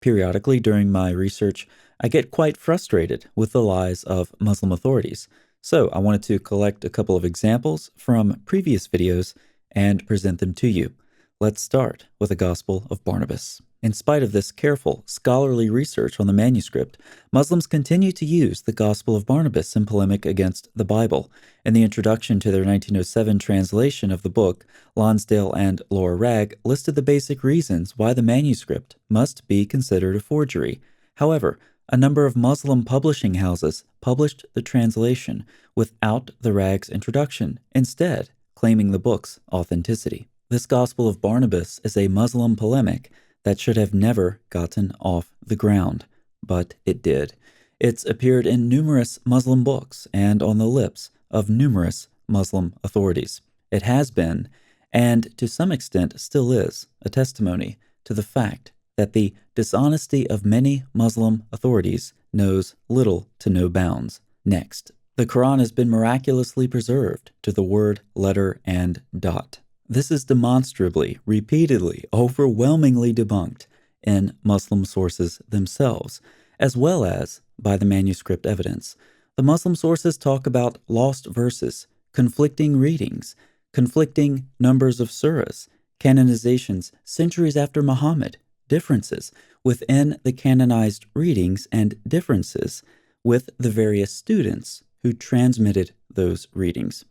Periodically during my research, I get quite frustrated with the lies of Muslim authorities. So I wanted to collect a couple of examples from previous videos and present them to you. Let's start with the Gospel of Barnabas. In spite of this careful, scholarly research on the manuscript, Muslims continue to use the Gospel of Barnabas in polemic against the Bible. In the introduction to their 1907 translation of the book, Lonsdale and Laura Ragg listed the basic reasons why the manuscript must be considered a forgery. However, a number of Muslim publishing houses published the translation without the Ragg's introduction, instead claiming the book's authenticity. This Gospel of Barnabas is a Muslim polemic that should have never gotten off the ground, but it did. It's appeared in numerous Muslim books and on the lips of numerous Muslim authorities. It has been, and to some extent still is, a testimony to the fact that the dishonesty of many Muslim authorities knows little to no bounds. Next, the Quran has been miraculously preserved to the word, letter, and dot. This is demonstrably, repeatedly, overwhelmingly debunked in Muslim sources themselves, as well as by the manuscript evidence. The Muslim sources talk about lost verses, conflicting readings, conflicting numbers of surahs, canonizations centuries after Muhammad, differences within the canonized readings, and differences with the various students who transmitted those readings.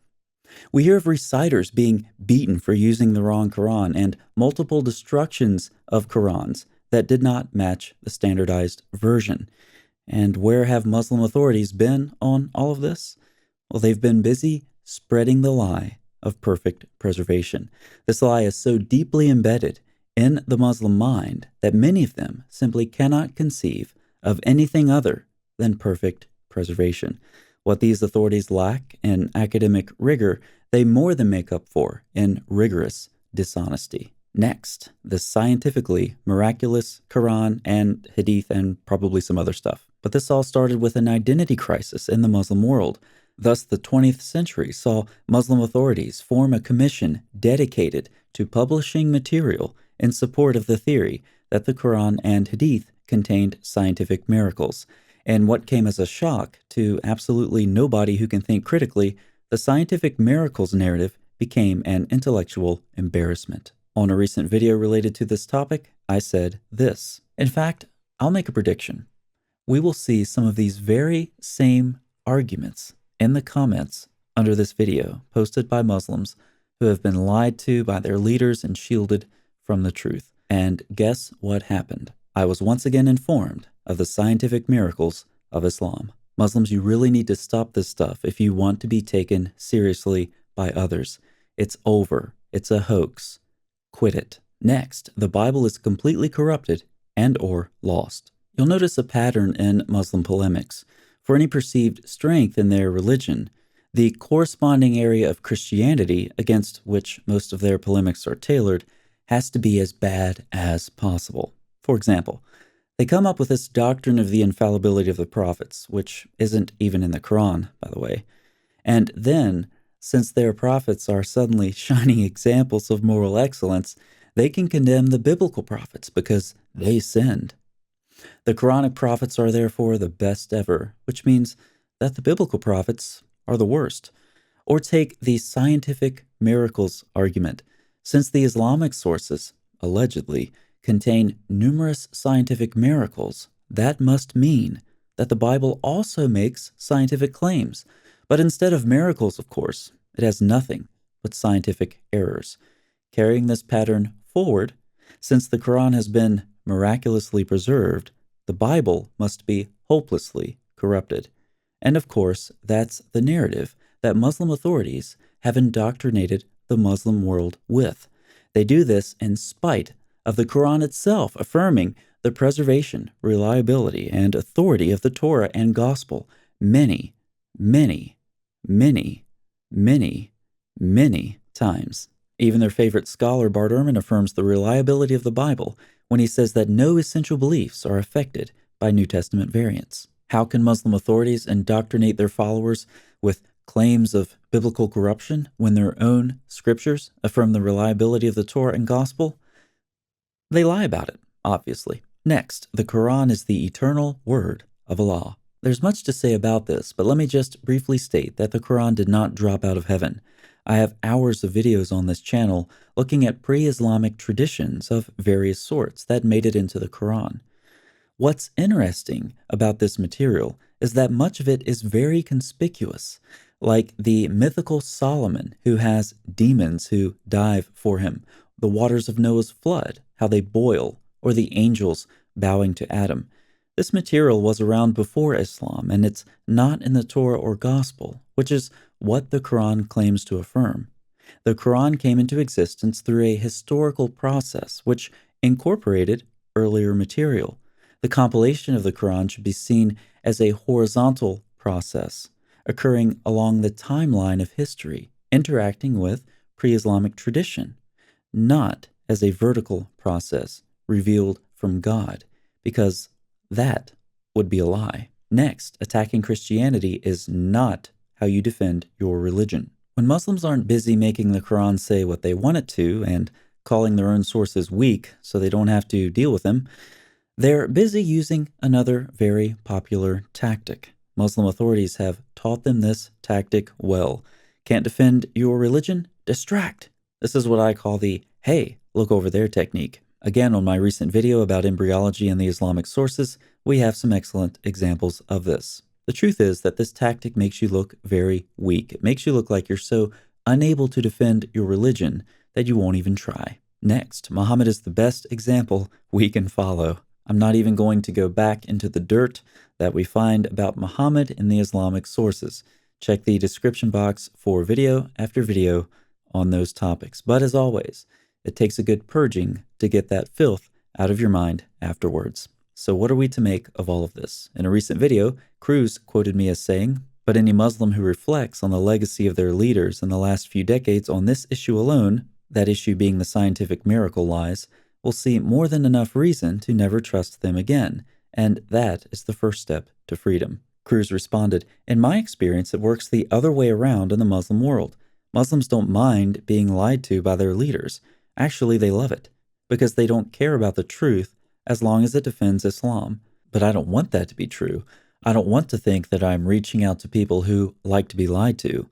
We hear of reciters being beaten for using the wrong Quran and multiple destructions of Qurans that did not match the standardized version. And where have Muslim authorities been on all of this? Well, they've been busy spreading the lie of perfect preservation. This lie is so deeply embedded in the Muslim mind that many of them simply cannot conceive of anything other than perfect preservation. What these authorities lack in academic rigor, they more than make up for in rigorous dishonesty. Next, the scientifically miraculous Quran and Hadith and probably some other stuff. But this all started with an identity crisis in the Muslim world. Thus, the 20th century saw Muslim authorities form a commission dedicated to publishing material in support of the theory that the Quran and Hadith contained scientific miracles. And what came as a shock to absolutely nobody who can think critically, the scientific miracles narrative became an intellectual embarrassment. On a recent video related to this topic, I said this. In fact, I'll make a prediction. We will see some of these very same arguments in the comments under this video posted by Muslims who have been lied to by their leaders and shielded from the truth. And guess what happened? I was once again informed of the scientific miracles of Islam. Muslims, you really need to stop this stuff if you want to be taken seriously by others. It's over. It's a hoax. Quit it. Next, the Bible is completely corrupted and/or lost. You'll notice a pattern in Muslim polemics. For any perceived strength in their religion, the corresponding area of Christianity against which most of their polemics are tailored has to be as bad as possible. For example, they come up with this doctrine of the infallibility of the prophets, which isn't even in the Quran, by the way. And then, since their prophets are suddenly shining examples of moral excellence, they can condemn the biblical prophets because they sinned. The Quranic prophets are therefore the best ever, which means that the biblical prophets are the worst. Or take the scientific miracles argument. Since the Islamic sources, allegedly, contain numerous scientific miracles, that must mean that the Bible also makes scientific claims. But instead of miracles, of course, it has nothing but scientific errors. Carrying this pattern forward, since the Quran has been miraculously preserved, the Bible must be hopelessly corrupted. And of course, that's the narrative that Muslim authorities have indoctrinated the Muslim world with. They do this in spite of the Quran itself affirming the preservation, reliability, and authority of the Torah and Gospel many, many, many, many, many times. Even their favorite scholar, Bart Ehrman, affirms the reliability of the Bible when he says that no essential beliefs are affected by New Testament variants. How can Muslim authorities indoctrinate their followers with claims of biblical corruption when their own scriptures affirm the reliability of the Torah and Gospel? They lie about it, obviously. Next, the Quran is the eternal word of Allah. There's much to say about this, but let me just briefly state that the Quran did not drop out of heaven. I have hours of videos on this channel looking at pre-Islamic traditions of various sorts that made it into the Quran. What's interesting about this material is that much of it is very conspicuous, like the mythical Solomon who has demons who dive for him, the waters of Noah's flood, how they boil, or the angels bowing to Adam. This material was around before Islam, and it's not in the Torah or Gospel, which is what the Quran claims to affirm. The Quran came into existence through a historical process which incorporated earlier material. The compilation of the Quran should be seen as a horizontal process, occurring along the timeline of history, interacting with pre-Islamic tradition, not as a vertical process revealed from God, because that would be a lie. Next, attacking Christianity is not how you defend your religion. When Muslims aren't busy making the Quran say what they want it to and calling their own sources weak so they don't have to deal with them, they're busy using another very popular tactic. Muslim authorities have taught them this tactic well. Can't defend your religion? Distract. This is what I call the, hey, look over there technique. Again, on my recent video about embryology and the Islamic sources, we have some excellent examples of this. The truth is that this tactic makes you look very weak. It makes you look like you're so unable to defend your religion that you won't even try. Next, Muhammad is the best example we can follow. I'm not even going to go back into the dirt that we find about Muhammad in the Islamic sources. Check the description box for video after video on those topics. But as always, it takes a good purging to get that filth out of your mind afterwards. So what are we to make of all of this? In a recent video, Cruz quoted me as saying, "But any Muslim who reflects on the legacy of their leaders in the last few decades on this issue alone, that issue being the scientific miracle lies, will see more than enough reason to never trust them again, and that is the first step to freedom." Cruz responded, "In my experience, it works the other way around in the Muslim world. Muslims don't mind being lied to by their leaders. Actually, they love it, because they don't care about the truth as long as it defends Islam. But I don't want that to be true. I don't want to think that I'm reaching out to people who like to be lied to.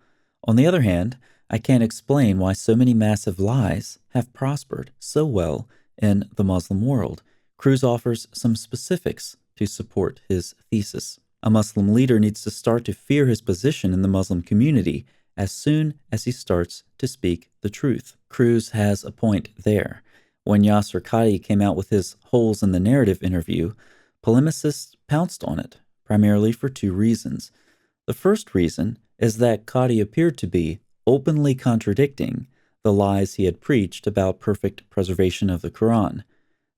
On the other hand, I can't explain why so many massive lies have prospered so well in the Muslim world." Cruz offers some specifics to support his thesis. A Muslim leader needs to start to fear his position in the Muslim community as soon as he starts to speak the truth. Cruz has a point there. When Yasser Qadi came out with his holes in the narrative interview, polemicists pounced on it, primarily for two reasons. The first reason is that Qadi appeared to be openly contradicting the lies he had preached about perfect preservation of the Quran.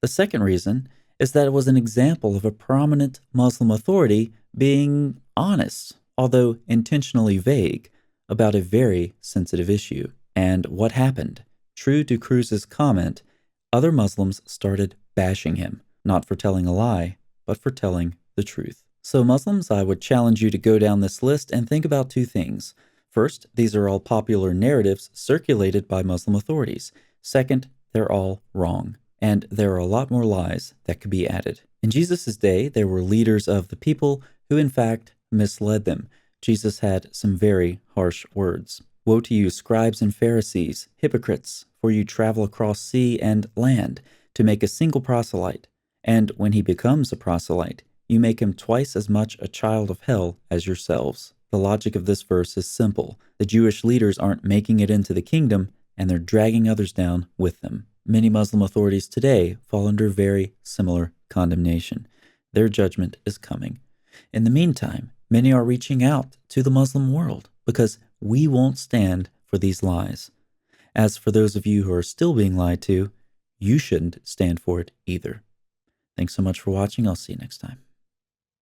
The second reason is that it was an example of a prominent Muslim authority being honest, although intentionally vague, about a very sensitive issue. And what happened? True to Cruz's comment, other Muslims started bashing him, not for telling a lie, but for telling the truth. So Muslims, I would challenge you to go down this list and think about two things. First, these are all popular narratives circulated by Muslim authorities. Second, they're all wrong. And there are a lot more lies that could be added. In Jesus' day, there were leaders of the people who in fact misled them. Jesus had some very harsh words. "Woe to you, scribes and Pharisees, hypocrites, for you travel across sea and land to make a single proselyte. And when he becomes a proselyte, you make him twice as much a child of hell as yourselves." The logic of this verse is simple. The Jewish leaders aren't making it into the kingdom, and they're dragging others down with them. Many Muslim authorities today fall under very similar condemnation. Their judgment is coming. In the meantime, many are reaching out to the Muslim world because we won't stand for these lies. As for those of you who are still being lied to, you shouldn't stand for it either. Thanks so much for watching. I'll see you next time.